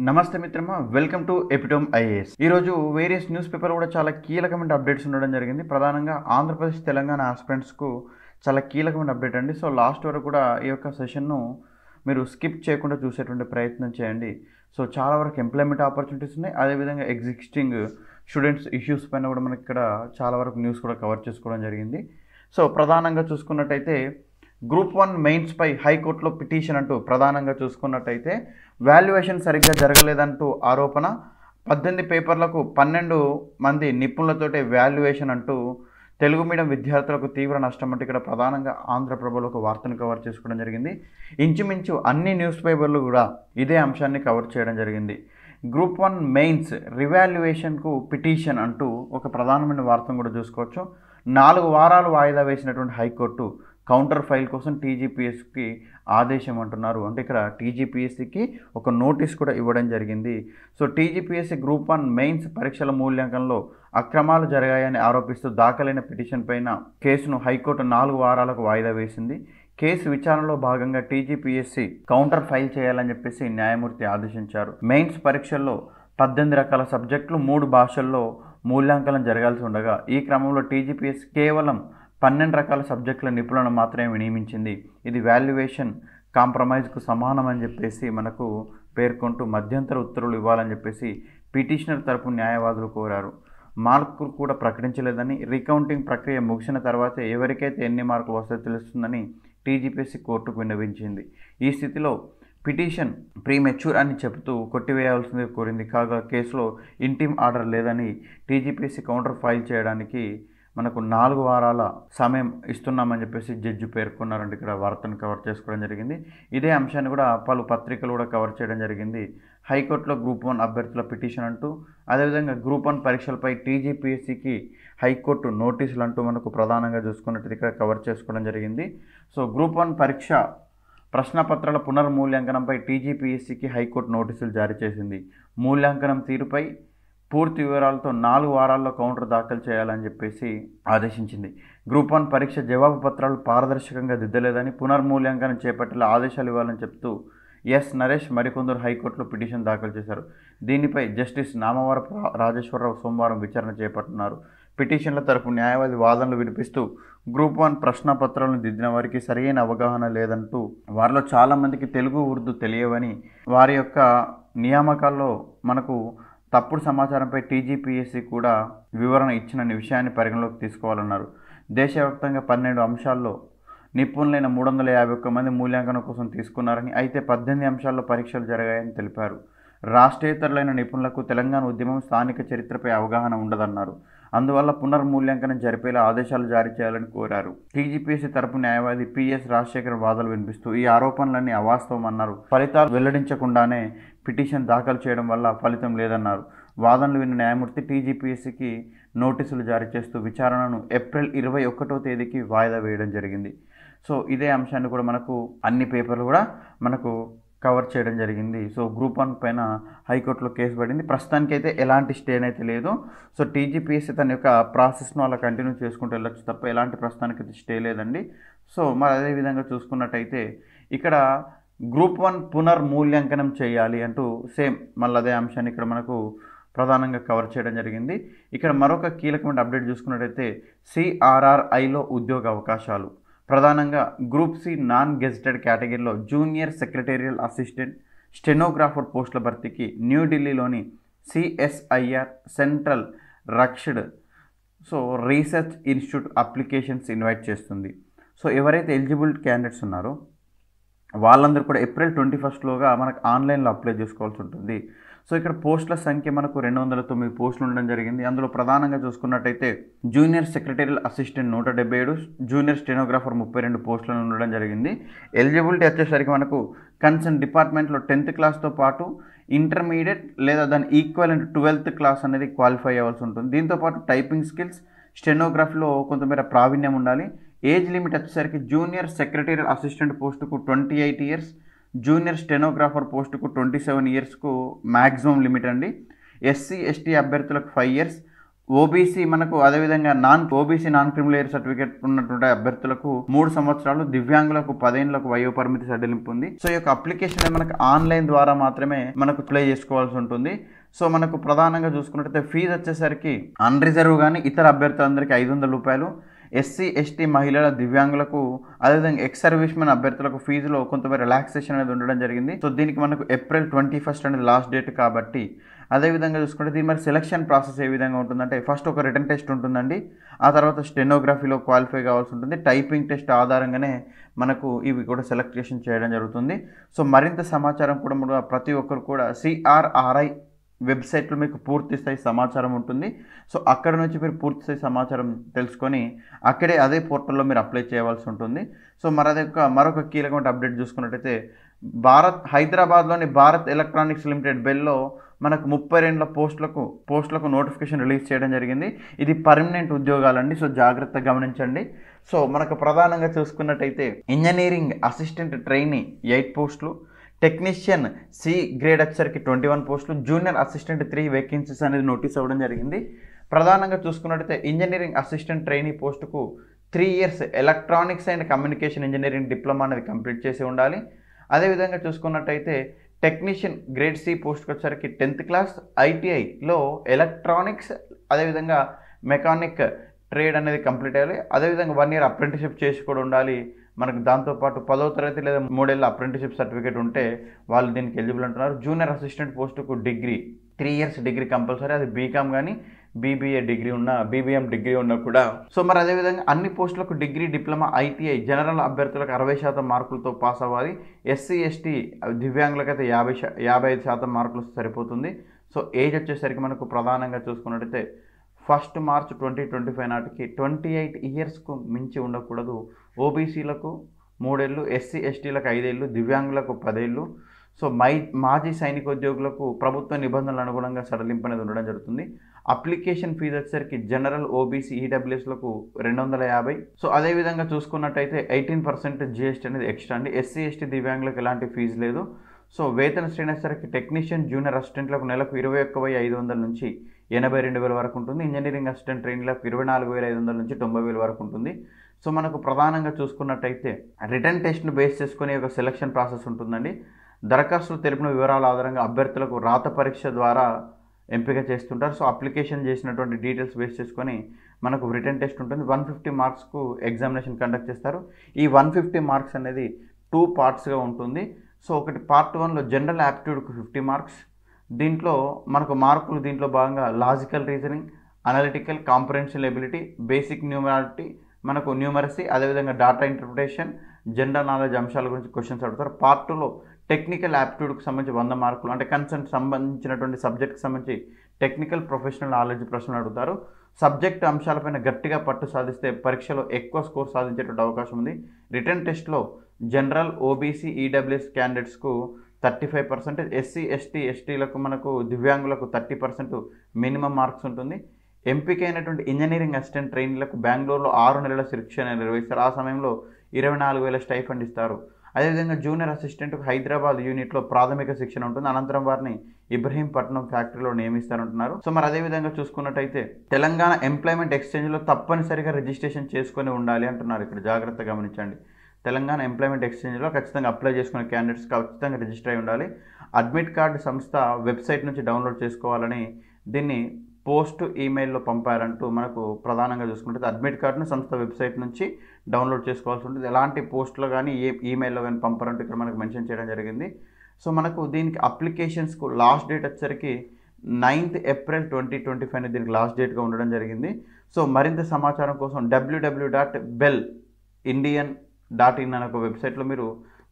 నమస్తే మిత్రమా, welcome to epitome IAS. ఈరోజు వేరియస్ న్యూస్ పేపర్ కూడా చాలా కీలకమైన అప్డేట్స్ ఉండడం జరిగింది. ప్రధానంగా ఆంధ్రప్రదేశ్ తెలంగాణ ఆస్పిరెంట్స్కు చాలా కీలకమైన అప్డేట్ అండి. సో లాస్ట్ వరకు కూడా ఈ యొక్క సెషన్ను మీరు స్కిప్ చేయకుండా చూసేటువంటి ప్రయత్నం చేయండి. సో చాలా వరకు ఎంప్లాయ్మెంట్ ఆపర్చునిటీస్ ఉన్నాయి, అదేవిధంగా ఎగ్జిస్టింగ్ స్టూడెంట్స్ ఇష్యూస్ పైన కూడా మనకి ఇక్కడ చాలా వరకు న్యూస్ కూడా కవర్ చేసుకోవడం జరిగింది. సో ప్రధానంగా చూసుకున్నట్టయితే గ్రూప్ 1 మెయిన్స్ పై హైకోర్టులో పిటిషన్ అంటూ ప్రధానంగా చూసుకున్నట్టయితే వాల్యుయేషన్ సరిగ్గా జరగలేదంటూ ఆరోపణ. 18 పేపర్లకు 12 మంది నిపుణులతోటి వాల్యుయేషన్ అంటూ తెలుగు మీడియం విద్యార్థులకు తీవ్ర నష్టం అంటే ఇక్కడ ప్రధానంగా ఆంధ్రప్రభలో ఒక వార్తను కవర్ చేసుకోవడం జరిగింది. ఇంచుమించు అన్ని న్యూస్ పేపర్లు కూడా ఇదే అంశాన్ని కవర్ చేయడం జరిగింది. గ్రూప్ 1 మెయిన్స్ రివాల్యుయేషన్కు పిటిషన్ అంటూ ఒక ప్రధానమైన వార్తను కూడా చూసుకోవచ్చు. 4 వారాలు వాయిదా వేసినటువంటి హైకోర్టు కౌంటర్ ఫైల్ కోసం టీజీపీఎస్సికి ఆదేశం అంటున్నారు. అంటే ఇక్కడ టీజీపీఎస్సికి ఒక నోటీస్ కూడా ఇవ్వడం జరిగింది. సో టీజీపీఎస్సి గ్రూప్ 1 మెయిన్స్ పరీక్షల మూల్యాంకనంలో అక్రమాలు జరిగాయని ఆరోపిస్తూ దాఖలైన పిటిషన్ పైన కేసును హైకోర్టు 4 వారాలకు వాయిదా వేసింది. కేసు విచారణలో భాగంగా టీజీపీఎస్సి కౌంటర్ ఫైల్ చేయాలని చెప్పేసి న్యాయమూర్తి ఆదేశించారు. మెయిన్స్ పరీక్షల్లో 18 రకాల సబ్జెక్టులు 3 భాషల్లో మూల్యాంకనం జరగాల్సి ఉండగా ఈ క్రమంలో టీజీపీఎస్సి కేవలం 12 రకాల సబ్జెక్టుల నిపుణులను మాత్రమే నియమించింది. ఇది వాల్యుయేషన్ కాంప్రమైజ్కు సమానం అని చెప్పేసి మనకు పేర్కొంటూ మధ్యంతర ఉత్తర్వులు ఇవ్వాలని చెప్పేసి పిటిషనర్ తరపు న్యాయవాదులు కోరారు. మార్కులు కూడా ప్రకటించలేదని, రీకౌంటింగ్ ప్రక్రియ ముగిసిన తర్వాత ఎవరికైతే ఎన్ని మార్కులు వస్తాయో తెలుస్తుందని టీజీపీఎస్సి కోర్టుకు విన్నవించింది. ఈ స్థితిలో పిటిషన్ ప్రీమెచ్యూర్ అని చెబుతూ కొట్టివేయాల్సింది కోరింది. కాగా కేసులో ఇంటీమ్ ఆర్డర్ లేదని టీజీపీఎస్సి కౌంటర్ ఫైల్ చేయడానికి మనకు 4 వారాల సమయం ఇస్తున్నామని చెప్పేసి జడ్జి పేర్కొన్నారంటే ఇక్కడ వార్తను కవర్ చేసుకోవడం జరిగింది. ఇదే అంశాన్ని కూడా పలు పత్రికలు కూడా కవర్ చేయడం జరిగింది. హైకోర్టులో గ్రూప్ 1 అభ్యర్థుల పిటిషన్ అంటూ, అదేవిధంగా గ్రూప్ 1 పరీక్షలపై టీజీపీఎస్సికి హైకోర్టు నోటీసులు అంటూ మనకు ప్రధానంగా చూసుకున్నట్టు ఇక్కడ కవర్ చేసుకోవడం జరిగింది. సో గ్రూప్ 1 పరీక్ష ప్రశ్నపత్రాల పునర్మూల్యాంకనంపై టీజీపీఎస్సికి హైకోర్టు నోటీసులు జారీ చేసింది. మూల్యాంకనం తీరుపై పూర్తి వివరాలతో 4 వారాల్లో కౌంటర్ దాఖలు చేయాలని చెప్పేసి ఆదేశించింది. గ్రూప్ 1 పరీక్ష జవాబు పత్రాలు పారదర్శకంగా దిద్దలేదని, పునర్మూల్యాంకనం చేపట్టేలా ఆదేశాలు ఇవ్వాలని చెప్తూ ఎస్ నరేష్ మరికొందరు హైకోర్టులో పిటిషన్ దాఖలు చేశారు. దీనిపై జస్టిస్ నామవరపు రాజేశ్వరరావు సోమవారం విచారణ చేపట్టున్నారు. పిటిషన్ల తరపు న్యాయవాది వాదనలు వినిపిస్తూ గ్రూప్ 1 ప్రశ్నపత్రాలను దిద్దిన వారికి సరైన అవగాహన లేదంటూ, వారిలో చాలామందికి తెలుగు ఉర్దూ తెలియవని, వారి యొక్క నియామకాల్లో మనకు తప్పుడు సమాచారంపై టీజీపీఎస్సి కూడా వివరణ ఇచ్చిన విషయాన్ని పరిగణలోకి తీసుకోవాలన్నారు. దేశవ్యాప్తంగా 12 అంశాల్లో నిపుణులైన 351 మంది మూల్యాంకనం కోసం తీసుకున్నారని, అయితే 18 అంశాల్లో పరీక్షలు జరిగాయని తెలిపారు. రాష్ట్రేతరులైన నిపుణులకు తెలంగాణ ఉద్యమం స్థానిక చరిత్రపై అవగాహన ఉండదన్నారు. అందువల్ల పునర్మూల్యాంకనం జరిపేలా ఆదేశాలు జారీ చేయాలని కోరారు. టీజీపీఎస్సి తరపు న్యాయవాది పిఎస్ రాజశేఖర్ వాదనలు వినిపిస్తూ ఈ ఆరోపణలన్నీ అవాస్తవం అన్నారు. ఫలితాలు వెల్లడించకుండానే పిటిషన్ దాఖలు చేయడం వల్ల ఫలితం లేదన్నారు. వాదనలు విన్న న్యాయమూర్తి టీజీపీఎస్సికి నోటీసులు జారీ చేస్తూ విచారణను ఏప్రిల్ 21వ తేదీకి వాయిదా వేయడం జరిగింది. సో ఇదే అంశాన్ని కూడా మనకు అన్ని పేపర్లు కూడా మనకు కవర్ చేయడం జరిగింది. సో గ్రూప్ 1 పైన హైకోర్టులో కేసు పడింది. ప్రస్తుతానికి అయితే ఎలాంటి స్టేన్ అయితే లేదు. సో టీజీపీఎస్సి తన యొక్క ప్రాసెస్ను అలా కంటిన్యూ చేసుకుంటూ వెళ్ళొచ్చు తప్ప ఎలాంటి ప్రస్తుతానికి అయితే స్టే లేదండి. సో మరి అదేవిధంగా చూసుకున్నట్టయితే ఇక్కడ గ్రూప్ 1 పునర్మూల్యాంకనం చేయాలి అంటూ సేమ్ మళ్ళీ అదే అంశాన్ని ఇక్కడ మనకు ప్రధానంగా కవర్ చేయడం జరిగింది. ఇక్కడ మరొక కీలకమైన అప్డేట్ చూసుకున్నట్టయితే సిఆర్ఆర్ఐలో ఉద్యోగ అవకాశాలు. ప్రధానంగా గ్రూప్ సి నాన్ గెజిటెడ్ కేటగిరీలో జూనియర్ సెక్రటేరియల్ అసిస్టెంట్ స్టెనోగ్రాఫర్ పోస్టుల భర్తీకి న్యూఢిల్లీలోని సిఎస్ఐఆర్ సెంట్రల్ రక్షడ్ రీసెర్చ్ ఇన్స్టిట్యూట్ అప్లికేషన్స్ ఇన్వైట్ చేస్తుంది. సో ఎవరైతే ఎలిజిబుల్ క్యాండిడేట్స్ ఉన్నారో వాళ్ళందరూ కూడా ఏప్రిల్ 21లోగా మనకు ఆన్లైన్లో అప్లై చేసుకోవాల్సి ఉంటుంది. సో ఇక్కడ పోస్టుల సంఖ్య మనకు 209 పోస్టులు ఉండడం జరిగింది. అందులో ప్రధానంగా చూసుకున్నట్టయితే junior secretarial assistant 177, junior stenographer 32 పోస్టులను ఉండడం జరిగింది. ఎలిజిబిలిటీ వచ్చేసరికి మనకు కన్సర్న్ డిపార్ట్మెంట్లో 10th క్లాస్తో పాటు ఇంటర్మీడియట్ లేదా దాని ఈక్వలెంట్ 12th క్లాస్ అనేది క్వాలిఫై అవ్వాల్సి ఉంటుంది. దీంతోపాటు టైపింగ్ స్కిల్స్, స్టెనోగ్రఫీలో కొంతమేర ప్రావీణ్యం ఉండాలి. ఏజ్ లిమిట్ వచ్చేసరికి జూనియర్ సెక్రటరియల్ అసిస్టెంట్ పోస్టుకు 28 ఇయర్స్, జూనియర్ స్టెనోగ్రాఫర్ పోస్టుకు 27 ఇయర్స్కు మ్యాక్సిమం లిమిట్ అండి. ఎస్సీ ఎస్టీ అభ్యర్థులకు 5 ఇయర్స్, ఓబీసీ మనకు అదేవిధంగా ఓబీసీ నాన్ క్రిమిలేయర్ సర్టిఫికేట్ ఉన్నటువంటి అభ్యర్థులకు 3 సంవత్సరాలు, దివ్యాంగులకు 10 ఏళ్లకు వయో పరిమితి సడలింపు ఉంది. సో ఈ యొక్క అప్లికేషన్ మనకు ఆన్లైన్ ద్వారా మాత్రమే మనకు అప్లై చేసుకోవాల్సి ఉంటుంది. సో మనకు ప్రధానంగా చూసుకున్నట్టయితే ఫీజు వచ్చేసరికి అన్రిజర్వ్ కానీ ఇతర అభ్యర్థులందరికీ 500 రూపాయలు, ఎస్సీ ఎస్టీ మహిళల, దివ్యాంగులకు అదేవిధంగా ఎక్స్ సర్వీస్మెన్ అభ్యర్థులకు ఫీజులో కొంత రిలాక్సేషన్ అనేది ఉండడం జరిగింది. సో దీనికి మనకు ఏప్రిల్ 21 అనేది లాస్ట్ డేట్ కాబట్టి, అదేవిధంగా చూసుకుంటే దీని మరి సెలక్షన్ ప్రాసెస్ ఏ విధంగా ఉంటుందంటే ఫస్ట్ ఒక రిటన్ టెస్ట్ ఉంటుందండి. ఆ తర్వాత స్టెనోగ్రఫీలో క్వాలిఫై కావాల్సి ఉంటుంది. టైపింగ్ టెస్ట్ ఆధారంగానే మనకు ఇవి కూడా సెలెక్షన్ చేయడం జరుగుతుంది. సో మరింత సమాచారం కూడా ప్రతి ఒక్కరు కూడా CRRI వెబ్సైట్లో మీకు పూర్తి స్థాయి సమాచారం ఉంటుంది. సో అక్కడ నుంచి మీరు పూర్తి స్థాయి సమాచారం తెలుసుకొని అక్కడే అదే పోర్టల్లో మీరు అప్లై చేయవలసి ఉంటుంది. సో మరొక కీలకమైన అప్డేట్ చూసుకున్నట్టయితే హైదరాబాద్లోని భారత్ ఎలక్ట్రానిక్స్ లిమిటెడ్ బెల్లో మనకు 32 పోస్టులకు నోటిఫికేషన్ రిలీజ్ చేయడం జరిగింది. ఇది పర్మనెంట్ ఉద్యోగాలండి. సో జాగ్రత్తగా గమనించండి. సో మనకు ప్రధానంగా చూసుకున్నట్టయితే ఇంజనీరింగ్ అసిస్టెంట్ ట్రైనీ 8 పోస్టులు, టెక్నీషియన్ సి గ్రేడ్ వచ్చేసరికి 21 పోస్టులు, జూనియర్ అసిస్టెంట్ 3 వేకెన్సీస్ అనేది నోటీస్ అవ్వడం జరిగింది. ప్రధానంగా చూసుకున్నట్టయితే ఇంజనీరింగ్ అసిస్టెంట్ ట్రైనీ పోస్టుకు 3 years electronics and communication engineering diploma అనేది కంప్లీట్ చేసి ఉండాలి. అదేవిధంగా చూసుకున్నట్టయితే టెక్నీషియన్ గ్రేడ్ సి పోస్ట్కి వచ్చేసరికి 10th class ITIలో ఎలక్ట్రానిక్స్ అదేవిధంగా మెకానిక్ ట్రేడ్ అనేది కంప్లీట్ అయ్యాలి. అదేవిధంగా 1 year అప్రెంటిషిప్ చేసి కూడా ఉండాలి. మనకు దాంతోపాటు 10వ తరగతి లేదా 3 ఏళ్ళ అప్రెంటిషిప్ సర్టిఫికేట్ ఉంటే వాళ్ళు దీనికి ఎలిజిబుల్ అంటున్నారు. జూనియర్ అసిస్టెంట్ పోస్టుకు డిగ్రీ 3 years డిగ్రీ కంపల్సరీ, అది బీకామ్ కానీ BBA డిగ్రీ ఉన్న BBM డిగ్రీ ఉన్నా కూడా. సో మరి అదేవిధంగా అన్ని పోస్టులకు డిగ్రీ, డిప్లొమా, ITI జనరల్ అభ్యర్థులకు 60% మార్కులతో పాస్ అవ్వాలి. SC ST దివ్యాంగులకైతే 55% మార్కులు సరిపోతుంది. సో ఏజ్ వచ్చేసరికి మనకు ప్రధానంగా చూసుకున్నట్టయితే 1st March 2025 నాటికి 28 yearsకు మించి ఉండకూడదు. ఓబీసీలకు 3 ఏళ్ళు, SC STలకు 5 ఏళ్ళు, దివ్యాంగులకు 10 ఏళ్ళు. సో మాజీ సైనికోద్యోగులకు ప్రభుత్వ నిబంధనలు అనుగుణంగా సడలింపు అనేది ఉండడం జరుగుతుంది. అప్లికేషన్ ఫీజు వచ్చేసరికి జనరల్, ఓబీసీ, ఈడబ్ల్యూఎస్లకు 250. సో అదేవిధంగా చూసుకున్నట్టయితే 18% GST అనేది ఎక్స్ట్రా అండి. SC ST దివ్యాంగులకు ఎలాంటి ఫీజు లేదు. సో వేతన శ్రేణి వచ్చేసరికి టెక్నీషియన్, జూనియర్ అసిస్టెంట్లకు నెలకు 21,500 నుంచి 82,000 వరకు ఉంటుంది. ఇంజనీరింగ్ అసిస్టెంట్ ట్రైనీలకు 24,500 నుంచి 90,000 వరకు ఉంటుంది. సో మనకు ప్రధానంగా చూసుకున్నట్టయితే రిటర్న్ టెస్ట్ను బేస్ చేసుకునే ఒక సెలక్షన్ ప్రాసెస్ ఉంటుందండి. దరఖాస్తులు తెలిపిన వివరాల ఆధారంగా అభ్యర్థులకు రాత పరీక్ష ద్వారా ఎంపిక చేస్తుంటారు. సో అప్లికేషన్ చేసినటువంటి డీటెయిల్స్ బేస్ చేసుకొని మనకు రిటర్న్ టెస్ట్ ఉంటుంది. 150 మార్క్స్కు ఎగ్జామినేషన్ కండక్ట్ చేస్తారు. ఈ 150 మార్క్స్ అనేది 2 పార్ట్స్గా ఉంటుంది. సో ఒకటి పార్ట్ 1లో జనరల్ యాప్టిట్యూడ్కు 50 మార్క్స్. దీంట్లో మనకు మార్కులు దీంట్లో భాగంగా logical reasoning, analytical, comprehension ability, basic numerality, మనకు న్యూమరసీ, అదేవిధంగా డాటా ఇంటర్ప్రిటేషన్, జనరల్ నాలెడ్జ్ అంశాల గురించి క్వశ్చన్స్ అడుగుతారు. పార్ట్ 2లో టెక్నికల్ యాప్టిట్యూడ్కి సంబంధించి 100 మార్కులు, అంటే కన్సర్న్ సంబంధించినటువంటి సబ్జెక్ట్కి సంబంధించి టెక్నికల్ ప్రొఫెషనల్ నాలెడ్జ్ ప్రశ్నలు అడుగుతారు. సబ్జెక్ట్ అంశాలపైన గట్టిగా పట్టు సాధిస్తే పరీక్షలో ఎక్కువ స్కోర్ సాధించేటువంటి అవకాశం ఉంది. రిటర్న్ టెస్ట్లో జనరల్, ఓబీసీ, ఈడబ్ల్యూఎస్ క్యాండిడేట్స్కు 35%, SC ST STలకు మనకు దివ్యాంగులకు 30% మినిమం మార్క్స్ ఉంటుంది. ఎంపికైనటువంటి ఇంజనీరింగ్ అసిస్టెంట్ ట్రైనీలకు బెంగళూరులో 6 నెలల శిక్షణ నిర్వహిస్తారు. ఆ సమయంలో 24,000 స్టైఫండ్ ఇస్తారు. అదేవిధంగా జూనియర్ అసిస్టెంట్కు హైదరాబాద్ యూనిట్లో ప్రాథమిక శిక్షణ ఉంటుంది. అనంతరం వారిని ఇబ్రహీంపట్నం ఫ్యాక్టరీలో నియమిస్తారంటున్నారు. సో మరి అదేవిధంగా చూసుకున్నట్టయితే తెలంగాణ ఎంప్లాయ్మెంట్ ఎక్స్చేంజ్లో తప్పనిసరిగా రిజిస్ట్రేషన్ చేసుకొని ఉండాలి అంటున్నారు. ఇక్కడ జాగ్రత్తగా గమనించండి. తెలంగాణ ఎంప్లాయ్మెంట్ ఎక్స్చేంజ్లో ఖచ్చితంగా అప్లై చేసుకునే క్యాండిడేట్స్ ఖచ్చితంగా రిజిస్టర్ అయి ఉండాలి. అడ్మిట్ కార్డు సంస్థ వెబ్సైట్ నుంచి డౌన్లోడ్ చేసుకోవాలని దీన్ని పోస్ట్ ఈమెయిల్లో పంపారంటూ మనకు ప్రధానంగా చూసుకుంటే అడ్మిట్ కార్డును సంస్థ వెబ్సైట్ నుంచి డౌన్లోడ్ చేసుకోవాల్సి ఉంటుంది. ఎలాంటి పోస్ట్లో కానీ ఈమెయిల్లో కానీ పంపారంటూ ఇక్కడ మనకు మెన్షన్ చేయడం జరిగింది. సో మనకు దీనికి అప్లికేషన్స్కు లాస్ట్ డేట్ వచ్చేసరికి 9th April 2025 దీనికి లాస్ట్ డేట్గా ఉండడం జరిగింది. సో మరింత సమాచారం కోసం www.belindian.in అనే ఒక వెబ్సైట్లో మీరు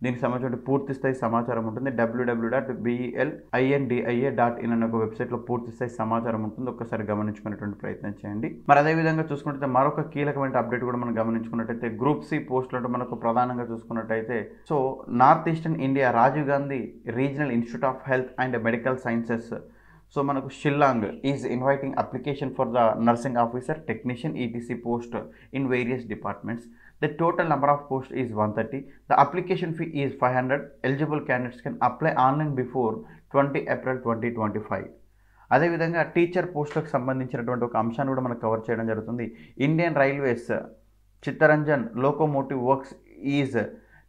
దీనికి సంబంధించిన పూర్తి స్థాయి సమాచారం ఉంటుంది. www.belindia.in అనే ఒక వెబ్సైట్లో పూర్తి స్థాయి సమాచారం ఉంటుంది. ఒక్కసారి గమనించుకునేటువంటి ప్రయత్నం చేయండి. మరి అదేవిధంగా చూసుకుంటే మరొక కీలకమైన అప్డేట్ కూడా మనం గమనించుకున్నట్టయితే గ్రూప్ సి పోస్టులు మనకు ప్రధానంగా చూసుకున్నట్టయితే so north eastern India Rajiv Gandhi regional institute of health and medical sciences so మనకు Shillong is inviting application for the nursing officer, technician, ETC post in various departments. The total number of posts is 130. The application fee is 500. Eligible candidates can apply online before 20 April 2025. అదేవిధంగా teacher పోస్టులకు సంబంధించినటువంటి ఒక అంశాన్ని కూడా మనకు cover చేయడం జరుగుతుంది. Indian railways Chittaranjan locomotive works is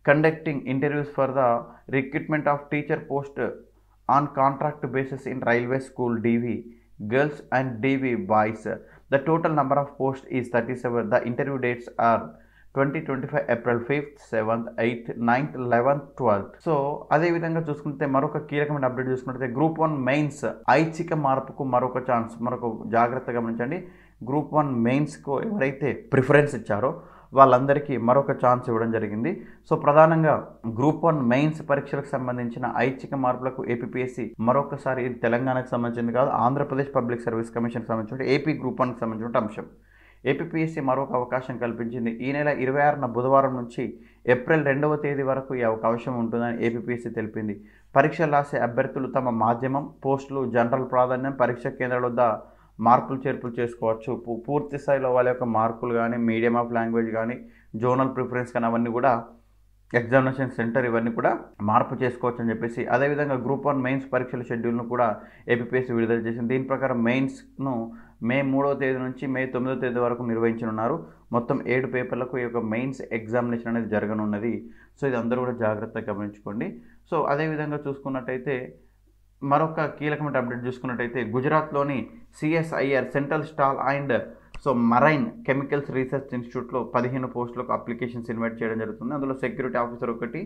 conducting interviews for the recruitment of teacher post on contract basis in railway school DV girls and DV boys. The total number of posts is 37. The interview dates are 2025 April 5th, 7th, 8th, 9th, 11th, 12th. So అదే విధంగా చూసుకుంటే మరొక కీలకమైన update చూసుకుంటే group 1 mains ఐచ్ఛిక మార్పుకు మరొక chance. మరొక జాగ్రత్త గమనించండి. గ్రూప్ 1 మెయిన్స్కు ఎవరైతే ప్రిఫరెన్స్ ఇచ్చారో వాళ్ళందరికీ మరొక ఛాన్స్ ఇవ్వడం జరిగింది. సో ప్రధానంగా గ్రూప్ 1 మెయిన్స్ పరీక్షలకు సంబంధించిన ఐచ్ఛిక మార్పులకు ఏపీపీఎస్సీ మరొకసారి ఇది తెలంగాణకు సంబంధించింది కాదు, ఆంధ్రప్రదేశ్ పబ్లిక్ సర్వీస్ కమిషన్కి సంబంధించిన ఏపీ గ్రూప్ 1కి సంబంధించిన అంశం. ఏపీపీఎస్సీ మరొక అవకాశం కల్పించింది. ఈ నెల 26న బుధవారం నుంచి ఏప్రిల్ 2వ తేదీ వరకు ఈ అవకాశం ఉంటుందని ఏపీపీఎస్సీ తెలిపింది. పరీక్షలు రాసే అభ్యర్థులు తమ మాధ్యమం, పోస్టులు, జనరల్ ప్రాధాన్యం, పరీక్ష కేంద్రాల వద్ద మార్పులు చేర్పులు చేసుకోవచ్చు. పూర్తి స్థాయిలో వాళ్ళ యొక్క మార్కులు కానీ, మీడియం ఆఫ్ లాంగ్వేజ్ కానీ, జోనల్ ప్రిఫరెన్స్ కానీ అవన్నీ కూడా ఎగ్జామినేషన్ సెంటర్ ఇవన్నీ కూడా మార్పు చేసుకోవచ్చు అని చెప్పేసి, అదేవిధంగా గ్రూప్ 1 మెయిన్స్ పరీక్షల షెడ్యూల్ను కూడా ఏపీపీఎస్సీ విడుదల చేసింది. దీని ప్రకారం మెయిన్స్ను మే 3వ తేదీ నుంచి మే 9వ తేదీ వరకు నిర్వహించనున్నారు. మొత్తం 7 పేపర్లకు ఈ యొక్క మెయిన్స్ ఎగ్జామినేషన్ అనేది జరగనున్నది. సో ఇది అందరూ కూడా జాగ్రత్తగా గమనించుకోండి. సో అదేవిధంగా చూసుకున్నట్టయితే మరొక కీలకమైన అప్డేట్ చూసుకున్నట్టయితే గుజరాత్లోని CSIR central stall and marine chemicals research ఇన్స్టిట్యూట్లో 15 పోస్టులకు అప్లికేషన్స్ ఇన్వైట్ చేయడం జరుగుతుంది. అందులో సెక్యూరిటీ ఆఫీసర్ ఒకటి,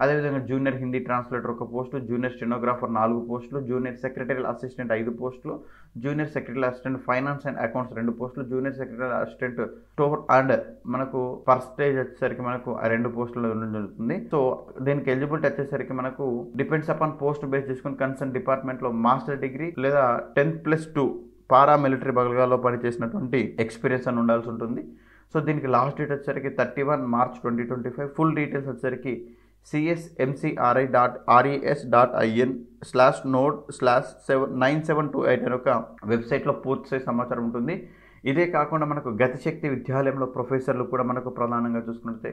అదేవిధంగా జూనియర్ హిందీ ట్రాన్స్లేటర్ ఒక పోస్టు, జూనియర్ స్టెనోగ్రాఫర్ 4 పోస్టులు, జూనియర్ సెక్రటరియల్ అసిస్టెంట్ 5 పోస్టులు, junior secretarial assistant finance and accounts 2 పోస్టులు, junior secretarial assistant store and మనకు పర్సంటేజ్ వచ్చేసరికి మనకు 2 పోస్టులు ఉండడం జరుగుతుంది. సో దీనికి ఎలిజిబిలిటీ వచ్చేసరికి మనకు డిపెండ్స్ అపాన్ పోస్ట్ బేస్ చేసుకుని కన్సర్న్ డిపార్ట్మెంట్లో మాస్టర్ డిగ్రీ లేదా 10+2 పారామిలిటరీ బలగాల్లో పనిచేసినటువంటి ఎక్స్పీరియన్స్ అని ఉండాల్సి ఉంటుంది. సో దీనికి లాస్ట్ డేట్ వచ్చేసరికి 31 మార్చ్ 2025. ఫుల్ డీటెయిల్స్ వచ్చేసరికి csmcri.res.in/node/9728 అనే ఒక వెబ్సైట్లో పూర్తి సమాచారం ఉంటుంది. ఇదే కాకుండా మనకు గతిశక్తి విద్యాలయంలో ప్రొఫెసర్లు కూడా మనకు ప్రధానంగా చూసుకుంటే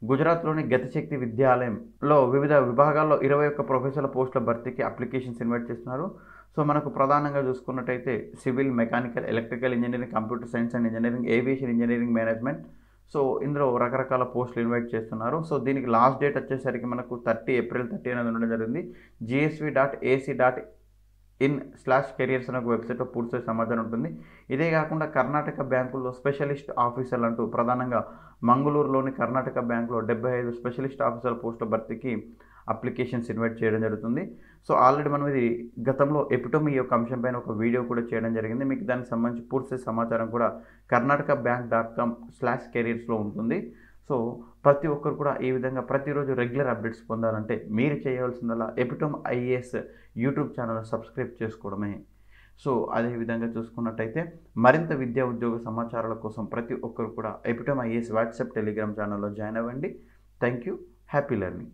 గుజరాత్లోని గతిశక్తి విద్యాలయంలో వివిధ విభాగాల్లో 21 ప్రొఫెసర్ల పోస్టుల భర్తీకి అప్లికేషన్స్ ఇన్వైట్ చేస్తున్నారు. సో మనకు ప్రధానంగా చూసుకున్నట్టయితే civil, mechanical, electrical engineering, computer science and engineering, aviation engineering, management. So ఇందులో రకరకాల పోస్టులు ఇన్వైట్ చేస్తున్నారు. సో దీనికి లాస్ట్ డేట్ వచ్చేసరికి మనకు ఏప్రిల్ 30 అనేది ఉండడం జరిగింది. gsv.ac.in/careers అనే ఒక వెబ్సైట్లో పూర్తి సమాచారం ఉంటుంది. ఇదే కాకుండా కర్ణాటక బ్యాంకుల్లో స్పెషలిస్ట్ ఆఫీసర్లు అంటూ ప్రధానంగా మంగళూరులోని కర్ణాటక బ్యాంకులో 75 స్పెషలిస్ట్ ఆఫీసర్ల పోస్టుల భర్తీకి అప్లికేషన్స్ ఇన్వైట్ చేయడం జరుగుతుంది. సో ఆల్రెడీ మనం ఇది గతంలో ఎపిటోమీ యొక్క అంశం పైన ఒక వీడియో కూడా చేయడం జరిగింది. మీకు దానికి సంబంధించి పూర్తి సమాచారం కూడా karnatakabank.com/careersలో ఉంటుంది. సో ప్రతి ఒక్కరు కూడా ఈ విధంగా ప్రతిరోజు రెగ్యులర్ అప్డేట్స్ పొందాలంటే మీరు చేయవలసిందల్లా epitome IAS YouTube channel subscribe చేసుకోవడమే. సో అదేవిధంగా చూసుకున్నట్టయితే మరింత విద్యా ఉద్యోగ సమాచారాల కోసం ప్రతి ఒక్కరు కూడా ఎపిటోమ్ ఐఏఎస్ వాట్సాప్, టెలిగ్రామ్ ఛానల్లో జాయిన్ అవ్వండి. Thank you. Happy learning.